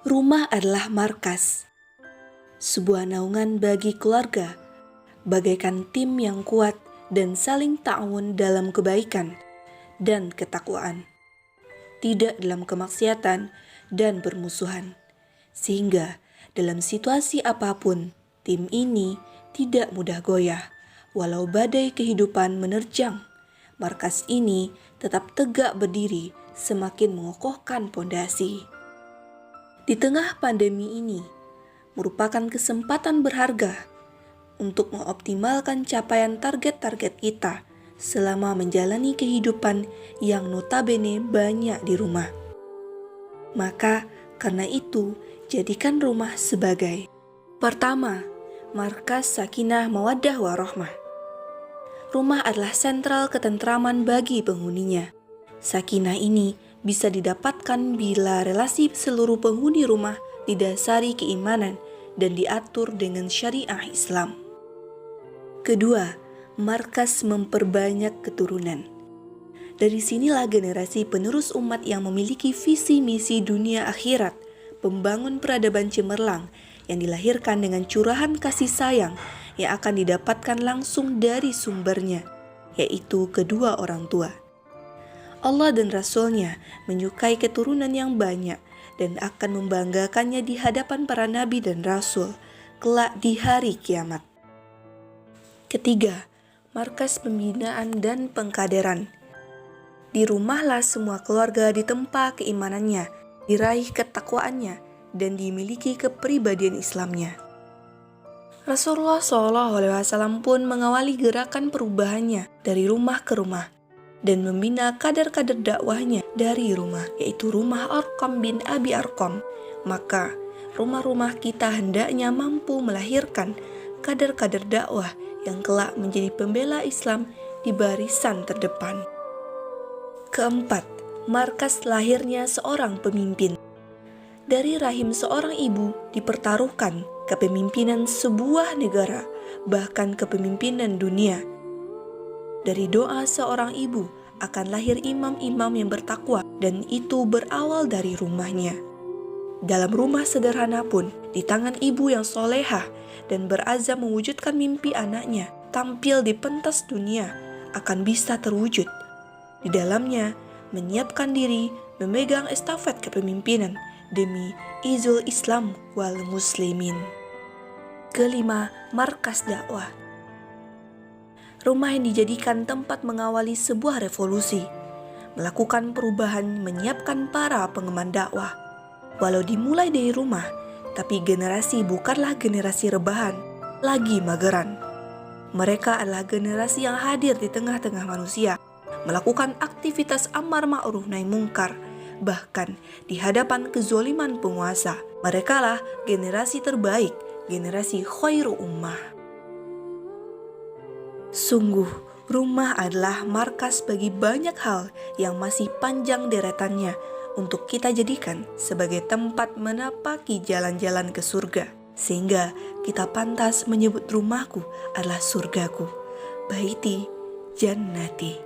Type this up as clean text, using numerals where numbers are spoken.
Rumah adalah markas, sebuah naungan bagi keluarga, bagaikan tim yang kuat dan saling ta'awun dalam kebaikan dan ketakwaan, tidak dalam kemaksiatan dan permusuhan. Sehingga dalam situasi apapun, tim ini tidak mudah goyah, walau badai kehidupan menerjang. Markas ini tetap tegak berdiri, semakin mengokohkan pondasi. Di tengah pandemi ini, merupakan kesempatan berharga untuk mengoptimalkan capaian target-target kita selama menjalani kehidupan yang notabene banyak di rumah. Maka, karena itu, jadikan rumah sebagai pertama, markas sakinah mawaddah warahmah. Rumah adalah sentral ketentraman bagi penghuninya. Sakinah ini bisa didapatkan bila relasi seluruh penghuni rumah didasari keimanan dan diatur dengan syariah Islam. Kedua, markas memperbanyak keturunan. Dari sinilah generasi penerus umat yang memiliki visi misi dunia akhirat, pembangun peradaban cemerlang yang dilahirkan dengan curahan kasih sayang yang akan didapatkan langsung dari sumbernya, yaitu kedua orang tua. Allah dan Rasul-Nya menyukai keturunan yang banyak dan akan membanggakannya di hadapan para nabi dan rasul kelak di hari kiamat. Ketiga, markas pembinaan dan pengkaderan. Di rumahlah semua keluarga ditempa keimanannya, diraih ketakwaannya, dan dimiliki kepribadian Islamnya. Rasulullah SAW pun mengawali gerakan perubahannya dari rumah ke rumah dan membina kader-kader dakwahnya dari rumah, yaitu rumah Arqam bin Abi Arqam. Maka rumah-rumah kita hendaknya mampu melahirkan kader-kader dakwah yang kelak menjadi pembela Islam di barisan terdepan. Keempat, markas lahirnya seorang pemimpin. Dari rahim seorang ibu dipertaruhkan kepemimpinan sebuah negara, bahkan kepemimpinan dunia. Dari doa seorang ibu akan lahir imam-imam yang bertakwa, dan itu berawal dari rumahnya. Dalam rumah sederhana pun, di tangan ibu yang solehah dan berazam mewujudkan mimpi anaknya tampil di pentas dunia akan bisa terwujud. Di dalamnya, menyiapkan diri memegang estafet kepemimpinan demi izul Islam wal muslimin. Kelima, markas dakwah. Rumah yang dijadikan tempat mengawali sebuah revolusi, melakukan perubahan, menyiapkan para pengemban dakwah. Walau dimulai dari rumah, tapi generasi bukanlah generasi rebahan, lagi mageran. Mereka adalah generasi yang hadir di tengah-tengah manusia, melakukan aktivitas amar ma'ruf nahi mungkar, bahkan di hadapan kezoliman penguasa. Merekalah generasi terbaik, generasi khairu ummah. Sungguh, rumah adalah markas bagi banyak hal yang masih panjang deretannya untuk kita jadikan sebagai tempat menapaki jalan-jalan ke surga. Sehingga kita pantas menyebut rumahku adalah surgaku. Baiti jannati.